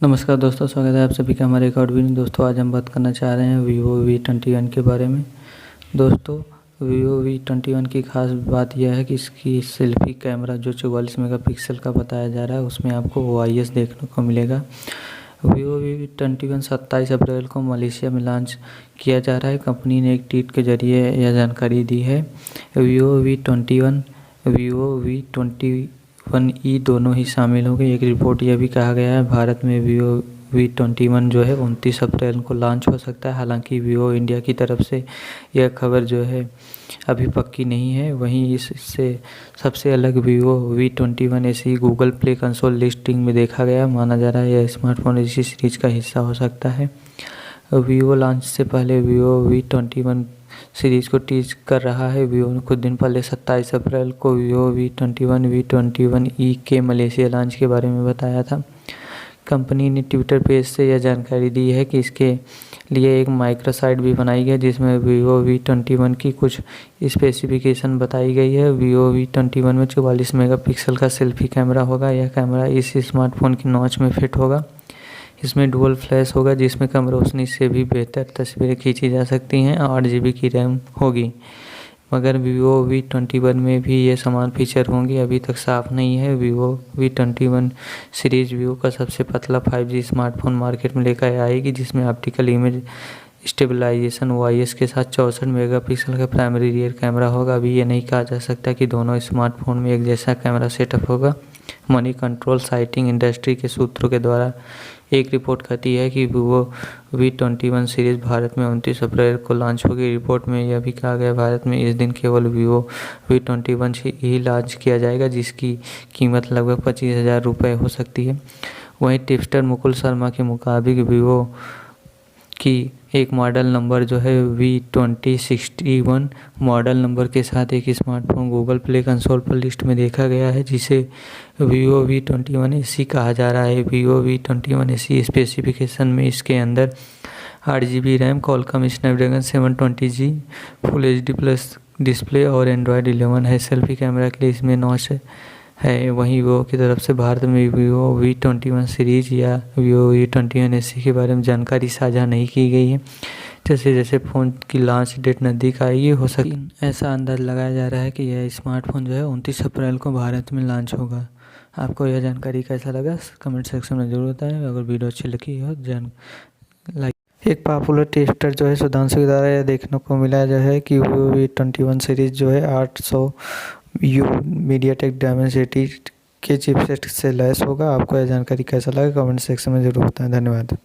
नमस्कार दोस्तों, स्वागत है आप सभी का हमारे एक और वीडियो। दोस्तों आज हम बात करना चाह रहे हैं Vivo V21 के बारे में। दोस्तों Vivo V21 की खास बात यह है कि इसकी सेल्फी कैमरा जो 44 मेगापिक्सल का बताया जा रहा है उसमें आपको OIS देखने को मिलेगा। Vivo V21 27 अप्रैल को मलेशिया में लॉन्च किया जा रहा है। कंपनी ने एक ट्वीट के जरिए यह जानकारी दी है। Vivo V21E दोनों ही शामिल हो गए। एक रिपोर्ट यह भी कहा गया है भारत में Vivo V21 जो है 29 अप्रैल को लॉन्च हो सकता है। हालांकि Vivo इंडिया की तरफ से यह खबर जो है अभी पक्की नहीं है। वहीं इससे सबसे अलग Vivo V21 ऐसी गूगल प्ले कंसोल लिस्टिंग में देखा गया। माना जा रहा है यह स्मार्टफोन इसी सीरीज का हिस्सा हो सकता है। Vivo लॉन्च से पहले Vivo V21 सीरीज को टीज कर रहा है। Vivo ने कुछ दिन पहले 27 अप्रैल को Vivo V21E के मलेशिया लॉन्च के बारे में बताया था। कंपनी ने ट्विटर पेज से यह जानकारी दी है कि इसके लिए एक माइक्रो साइट भी बनाई गई जिसमें Vivo V21 की कुछ स्पेसिफिकेशन बताई गई है। Vivo V21 में 44 मेगापिक्सल का सेल्फी कैमरा होगा। यह कैमरा इस स्मार्टफोन की नॉच में फिट होगा। इसमें डुअल फ्लैश होगा जिसमें कम रोशनी से भी बेहतर तस्वीरें खींची जा सकती हैं। 8 GB की रैम होगी। मगर Vivo V21 में भी ये समान फीचर होंगे अभी तक साफ नहीं है। Vivo V21 सीरीज Vivo का सबसे पतला 5G स्मार्टफोन मार्केट में लेकर आएगी जिसमें ऑप्टिकल इमेज स्टेबलाइजेशन OIS के साथ 64 मेगापिक्सल का प्राइमरी रियर कैमरा होगा। अभी ये नहीं कहा जा सकता कि दोनों स्मार्टफोन में एक जैसा कैमरा सेटअप होगा। मनी कंट्रोल साइटिंग इंडस्ट्री के सूत्रों के द्वारा एक रिपोर्ट कहती है कि Vivo V21 सीरीज भारत में 29 अप्रैल को लॉन्च होगी। रिपोर्ट में यह भी कहा गया भारत में इस दिन केवल Vivo V21 ही लॉन्च किया जाएगा जिसकी कीमत लगभग 25,000 रुपये हो सकती है। वहीं टिप्सटर मुकुल शर्मा के मुताबिक Vivo की एक मॉडल नंबर जो है V2061 मॉडल नंबर के साथ एक स्मार्टफोन गूगल प्ले कंसोल पर लिस्ट में देखा गया है जिसे Vivo V21 SE कहा जा रहा है। Vivo V21 SE स्पेसिफिकेशन में इसके अंदर 8 GB RAM, Qualcomm Snapdragon 720G full HD plus display और एंड्रॉयड 11 है। सेल्फी कैमरा के लिए इसमें नॉच है। वहीं Vivo की तरफ से भारत में Vivo V21 सीरीज या Vivo V21 SE के बारे में जानकारी साझा नहीं की गई है। जैसे जैसे फ़ोन की लॉन्च डेट नज़दीक आएगी हो सकती ऐसा अंदाज़ लगाया जा रहा है कि यह स्मार्टफोन जो है 29 अप्रैल को भारत में लॉन्च होगा। आपको यह जानकारी कैसा लगा कमेंट सेक्शन में ज़रूर बताएं। अगर वीडियो अच्छी लगी हो एक पॉपुलर टेस्टर जो है सुधांशु के द्वारा यह देखने को मिला जो है कि Vivo V21 सीरीज जो है 800U मीडियाटेक डायमेंसिटी के चिपसेट से लैस होगा। आपको यह जानकारी कैसा लगा कमेंट सेक्शन में ज़रूर बताएं। धन्यवाद।